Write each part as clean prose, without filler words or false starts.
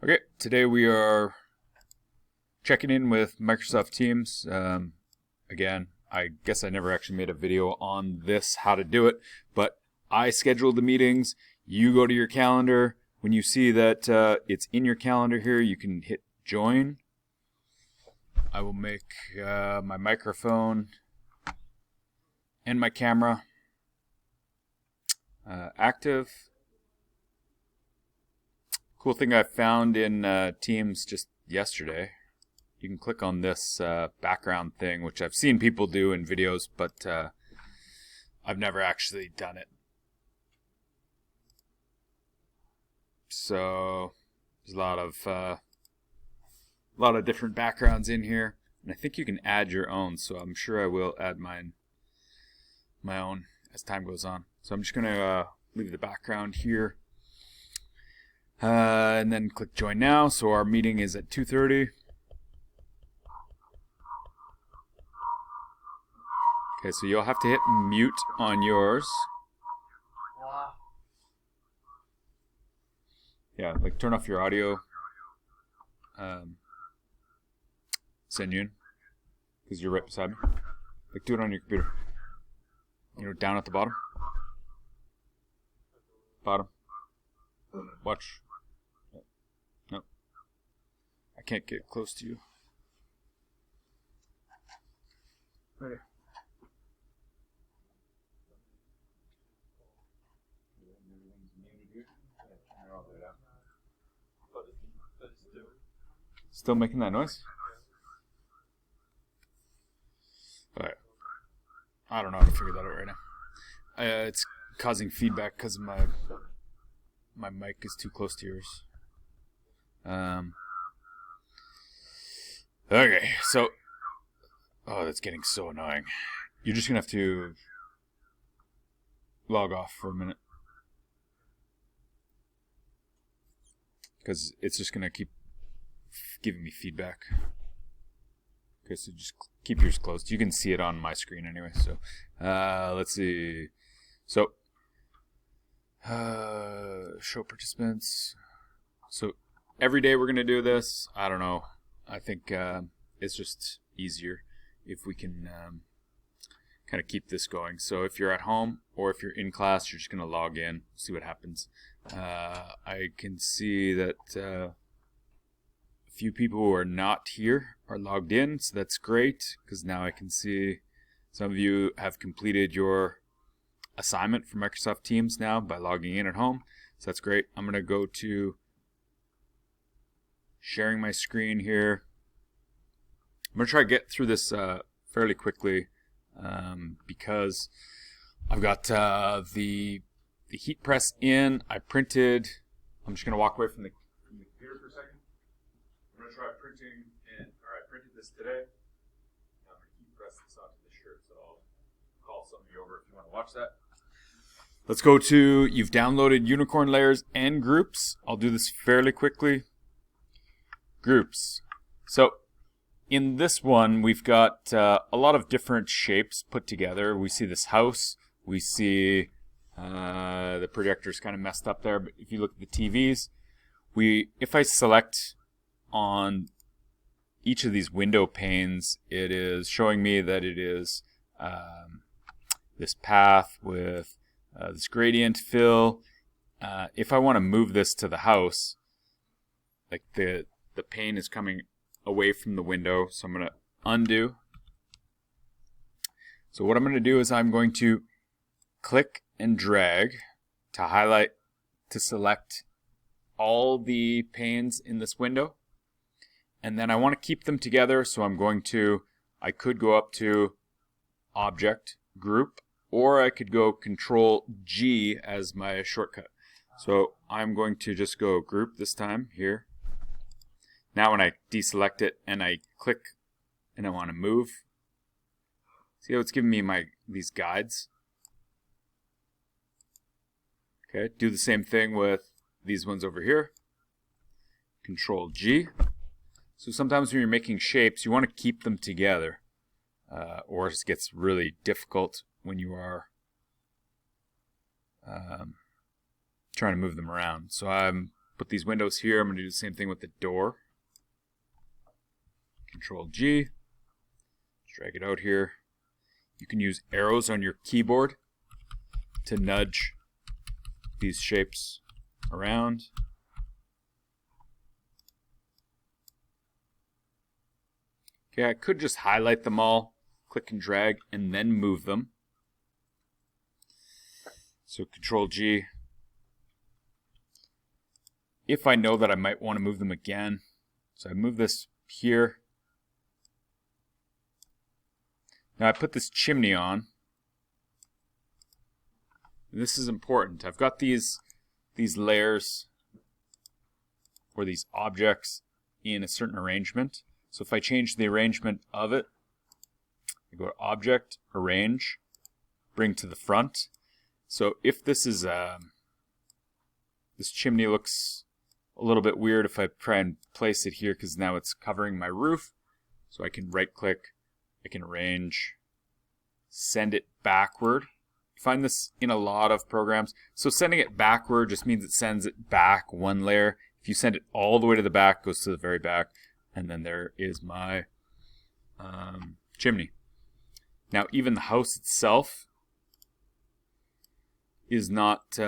Okay, today we are checking in with Microsoft Teams. Again, I guess I never actually made a video on this, how to do it, but I scheduled the meetings. You go to your calendar. When you see that it's in your calendar here, you can hit join. I will make my microphone and my camera active. Cool thing I found in Teams just yesterday, you can click on this background thing, which I've seen people do in videos, but I've never actually done it. So there's a lot of different backgrounds in here, and I think you can add your own. So I'm sure I will add my own as time goes on. So I'm just gonna leave the background here. And then click join now. So our meeting is at 2:30. Okay, so you'll have to hit mute on yours. Yeah, like turn off your audio. Senyun, because you're right beside me. Like do it on your computer. You know, down at the bottom. Bottom. Watch. No. I can't get close to you. Right here. Still making that noise? Alright. I don't know how to figure that out right now. It's causing feedback because my mic is too close to yours. Okay, so that's getting so annoying. You're just gonna have to log off for a minute because it's just gonna keep giving me feedback. Okay, so just keep yours closed. You can see it on my screen anyway. So let's see. So show participants. So every day we're gonna do this. I don't know. I think it's just easier if we can kind of keep this going. So if you're at home or if you're in class, you're just gonna log in, see what happens. I can see that a few people who are not here are logged in, so that's great because now I can see some of you have completed your assignment for Microsoft Teams now by logging in at home, so that's great. I'm gonna go to sharing my screen here. I'm gonna try to get through this fairly quickly because I've got the heat press in. I printed. I'm just gonna walk away from the computer for a second. I'm gonna try printing, I printed this today. Now I'm gonna heat press this onto the shirt, so I'll call some of you over if you want to watch that. Let's go to, you've downloaded unicorn layers and groups. I'll do this fairly quickly. Groups. So in this one, we've got a lot of different shapes put together. We see this house. We see the projector's kind of messed up there, but if you look at the TVs, if I select on each of these window panes, it is showing me that it is this path with this gradient fill. If I want to move this to the house, like the pane is coming away from the window, so I'm going to undo. So what I'm going to do is I'm going to click and drag to highlight, to select all the panes in this window, and then I want to keep them together, so I could go up to Object, Group, or I could go Control G as my shortcut. So I'm going to just go Group this time here. Now when I deselect it and I click and I want to move, see how it's giving me these guides? Okay, do the same thing with these ones over here. Control G. So sometimes when you're making shapes, you want to keep them together, or it gets really difficult when you are trying to move them around. So I'm put these windows here. I'm going to do the same thing with the door. Control G, drag it out here. You can use arrows on your keyboard to nudge these shapes around. Okay, I could just highlight them all, click and drag, and then move them. So Control G. If I know that I might want to move them again, so I move this here. Now I put this chimney on. This is important. I've got these layers or these objects in a certain arrangement. So if I change the arrangement of it, I go to Object, Arrange, Bring to the Front. So if this is this chimney looks a little bit weird if I try and place it here because now it's covering my roof. So I can right click, I can arrange, send it backward. You find this in a lot of programs. So sending it backward just means it sends it back one layer. If you send it all the way to the back, it goes to the very back. And then there is my chimney. Now even the house itself is not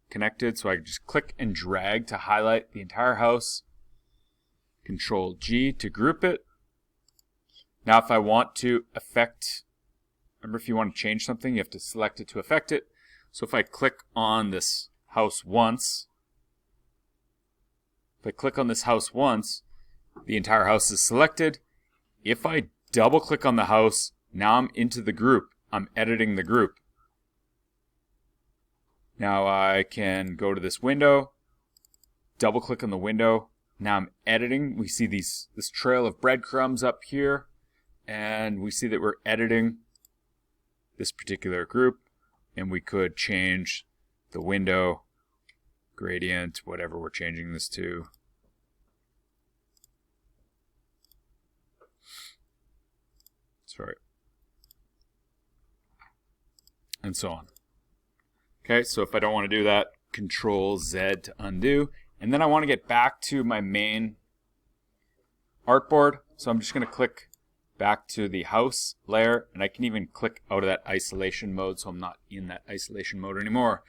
connected, so I just click and drag to highlight the entire house. Control G to group it. Now if I want to affect, remember if you want to change something, you have to select it to affect it. So if I click on this house once, if I click on this house once, the entire house is selected. If I double click on the house, now I'm into the group. I'm editing the group. Now I can go to this window, double click on the window. Now I'm editing. We see this trail of breadcrumbs up here, and we see that we're editing this particular group, and we could change the window gradient, whatever we're changing this to. Sorry. And so on. Okay, so if I don't want to do that, Control Z to undo. And then I want to get back to my main artboard. So I'm just going to click back to the house layer, and I can even click out of that isolation mode so I'm not in that isolation mode anymore.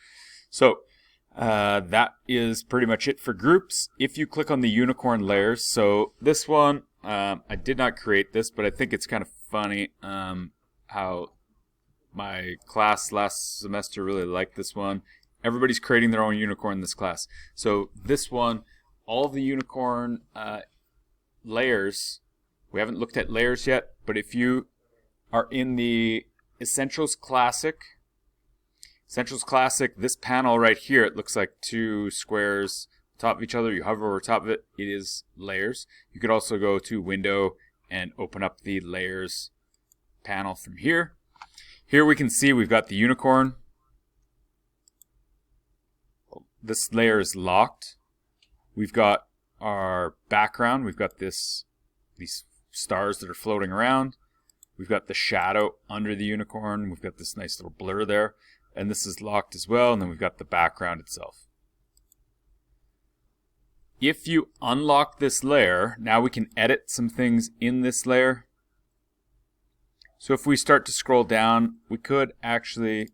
So that is pretty much it for groups. If you click on the unicorn layers, so this one, I did not create this, but I think it's kind of funny how my class last semester really liked this one. Everybody's creating their own unicorn in this class. So this one, all of the unicorn layers, we haven't looked at layers yet, but if you are in the Essentials Classic, this panel right here, it looks like two squares on top of each other. You hover over top of it, it is layers. You could also go to Window and open up the Layers panel from here. Here we can see we've got the unicorn. This layer is locked. We've got our background. We've got these stars that are floating around. We've got the shadow under the unicorn. We've got this nice little blur there. And this is locked as well. And then we've got the background itself. If you unlock this layer, now we can edit some things in this layer. So if we start to scroll down, we could actually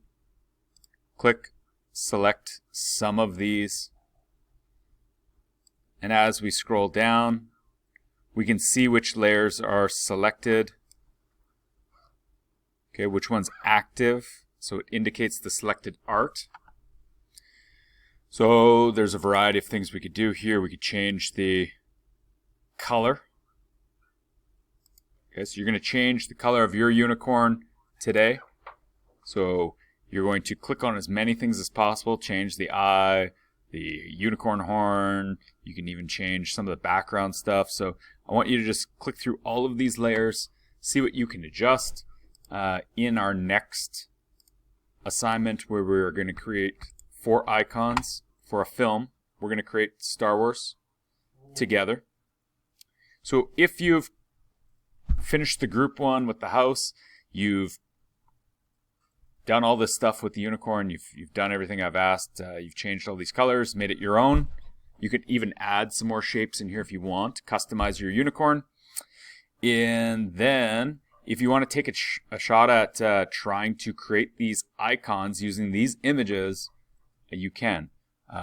click, select some of these. And as we scroll down, we can see which layers are selected. Okay, which one's active. So it indicates the selected art. So there's a variety of things we could do here. We could change the color. Okay, so you're going to change the color of your unicorn today. So you're going to click on as many things as possible. Change the eye, the unicorn horn. You can even change some of the background stuff. So I want you to just click through all of these layers, see what you can adjust. In our next assignment, where we're going to create 4 icons for a film, we're going to create Star Wars together. So if you've finished the group one with the house, you've done all this stuff with the unicorn. You've done everything I've asked. You've changed all these colors, made it your own. You could even add some more shapes in here if you want. Customize your unicorn. And then, if you want to take a shot at trying to create these icons using these images, you can.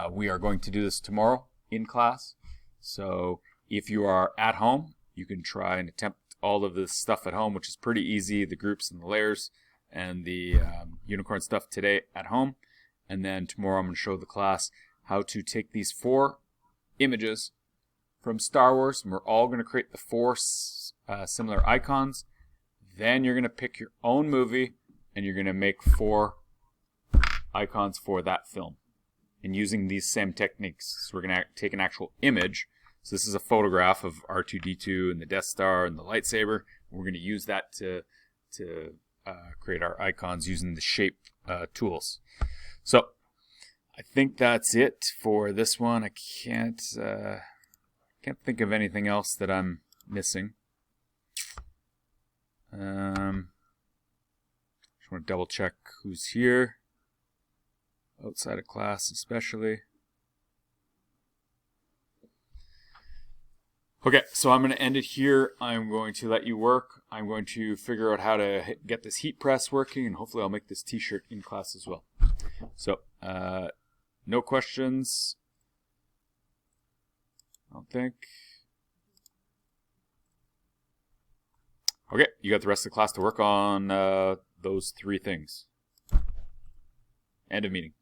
We are going to do this tomorrow in class. So if you are at home, you can try and attempt all of this stuff at home, which is pretty easy. The groups and the layers and the unicorn stuff today at home. And then tomorrow I'm going to show the class how to take these 4 images from Star Wars, and we're all going to create the 4 similar icons. Then you're going to pick your own movie and you're going to make 4 icons for that film. And using these same techniques, so we're going to take an actual image. So this is a photograph of R2-D2 and the Death Star and the lightsaber. We're going to use that to create our icons using the shape tools. So I think that's it for this one. I can't think of anything else that I'm missing. Just want to double check who's here. Outside of class especially. Okay, so I'm going to end it here. I'm going to let you work. I'm going to figure out how to get this heat press working, and hopefully I'll make this t-shirt in class as well. So, no questions, I don't think. Okay, you got the rest of the class to work on those 3 things. End of meeting.